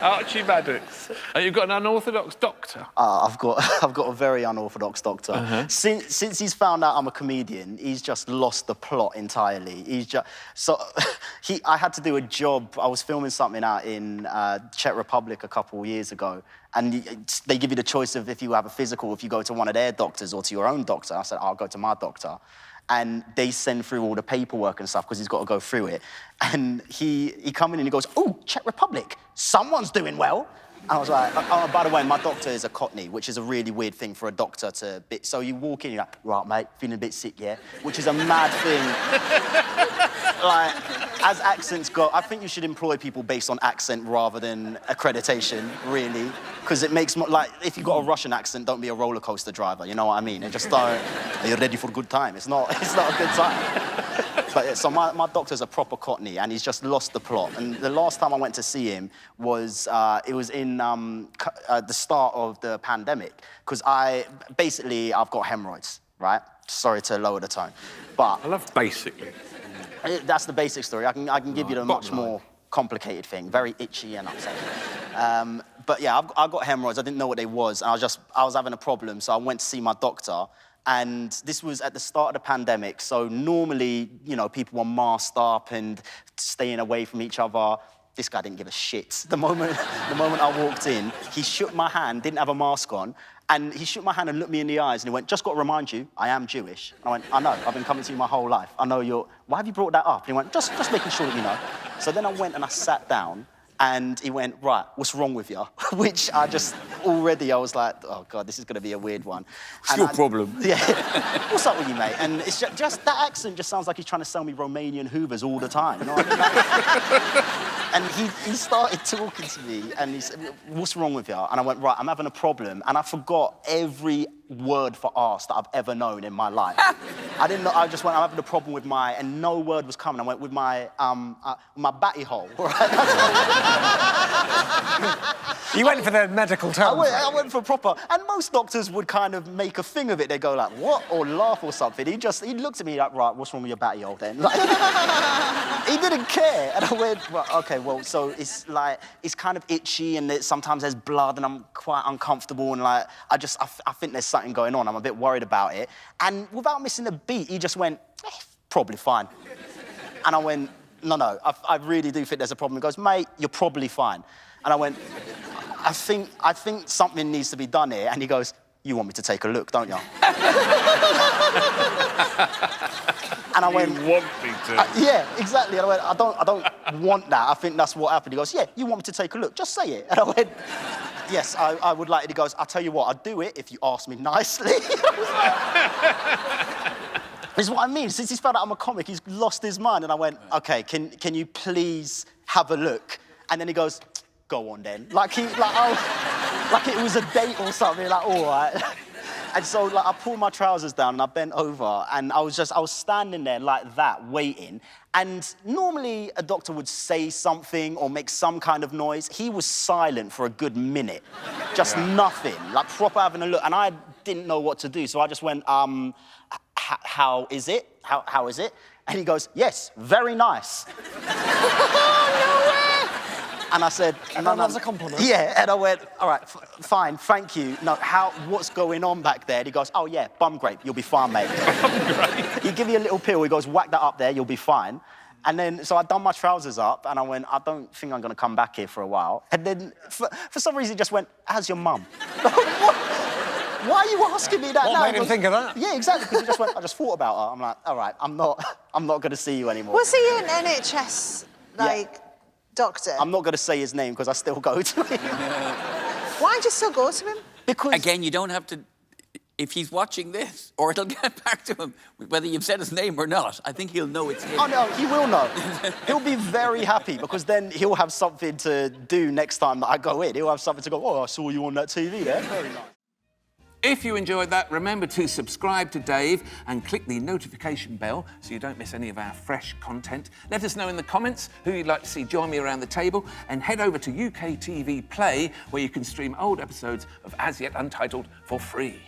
Archie Maddox. You've got an unorthodox doctor. I've got a very unorthodox doctor. Since he's found out I'm a comedian, he's just lost the plot entirely. I had to do a job. I was filming something out in Czech Republic a couple of years ago, and they give you the choice of if you have a physical, if you go to one of their doctors or to your own doctor. I said, I'll go to my doctor. And they send through all the paperwork and stuff because he's got to go through it. And he come in and he goes, oh, Czech Republic, someone's doing well. And I was like, oh, by the way, my doctor is a Cockney, which is a really weird thing for a doctor to... So you walk in, you're like, right, mate, feeling a bit sick, yeah? Which is a mad thing. Like, as accents go, I think you should employ people based on accent rather than accreditation, really. Because it makes, like, if you've got a Russian accent, don't be a roller coaster driver, you know what I mean? And just don't, are you ready for a good time? It's not a good time. But so my doctor's a proper Cockney, and he's just lost the plot. And the last time I went to see him was, it was in the start of the pandemic, because I've got hemorrhoids, right? Sorry to lower the tone, but... I love basically. That's the basic story. I can give you the much more complicated thing, very itchy and upsetting. But yeah, I've got hemorrhoids. I didn't know what they was. I was having a problem, so I went to see my doctor. And this was at the start of the pandemic, so normally, you know, people were masked up and staying away from each other. This guy didn't give a shit. The moment I walked in, he shook my hand, didn't have a mask on, and he shook my hand and looked me in the eyes, and he went, just got to remind you, I am Jewish. I went, I know, I've been coming to you my whole life. I know you're... Why have you brought that up? And he went, just making sure that you know. So then I went and I sat down, and he went, right, what's wrong with you? Which I was like, oh, God, this is going to be a weird one. It's your problem. Yeah. What's up with you, mate? And it's just that accent just sounds like he's trying to sell me Romanian Hoovers all the time. You know what I mean? And he started talking to me, and he said, what's wrong with you? And I went, right, I'm having a problem. And I forgot every word for arse that I've ever known in my life. I didn't know, I just went, I'm having a problem with my, and no word was coming. I went with my batty hole, right? You went for the medical term. I went for proper, and most doctors would kind of make a thing of it. They'd go like, what? Or laugh or something. He looked at me like, right, what's wrong with your batty hole then? Like, he didn't care. And I went, well, okay, well, so it's like, it's kind of itchy and sometimes there's blood and I'm quite uncomfortable and like, I think there's something going on. I'm a bit worried about it. And without missing a beat, he just went, probably fine. And I went, no, I really do think there's a problem. He goes, mate, you're probably fine. And I went, I think something needs to be done here. And he goes, you want me to take a look, don't you? And I went, you want me to? Yeah, exactly. And I went, I don't want that. I think that's what happened. He goes, yeah, you want me to take a look? Just say it. And I went, yes, I would like it. He goes, I'll tell you what, I'll do it if you ask me nicely. This is what I mean. Since he's found out I'm a comic, he's lost his mind. And I went, okay, can you please have a look? And then he goes, go on then. Like it was a date or something, like, all right. And so, like, I pulled my trousers down and I bent over and I was standing there like that, waiting. And normally a doctor would say something or make some kind of noise. He was silent for a good minute. Just nothing, like proper having a look. And I didn't know what to do. So I just went, how is it? How is it? And he goes, yes, very nice. And I said, no, that's a compliment. Yeah, and I went, all right, fine, thank you. No, what's going on back there? And he goes, oh, yeah, bum grape, you'll be fine, mate. Bum grape? He give you a little pill, he goes, whack that up there, you'll be fine. And then, so I'd done my trousers up, and I went, I don't think I'm going to come back here for a while. And then, for some reason, he just went, how's your mum? Why are you asking me that now? What made him think of that? Yeah, exactly, because he just went, I just thought about her. I'm like, all right, I'm not going to see you anymore. Was he an NHS, doctor? I'm not going to say his name because I still go to him. Why do you still go to him? Because... Again, you don't have to... If he's watching this, or it'll get back to him, whether you've said his name or not, I think he'll know it's him. Oh, no, he will know. He'll be very happy because then he'll have something to do next time that I go in. He'll have something to go, oh, I saw you on that TV there. Very nice. If you enjoyed that, remember to subscribe to Dave and click the notification bell so you don't miss any of our fresh content. Let us know in the comments who you'd like to see join me around the table, and head over to UK TV Play, where you can stream old episodes of As Yet Untitled for free.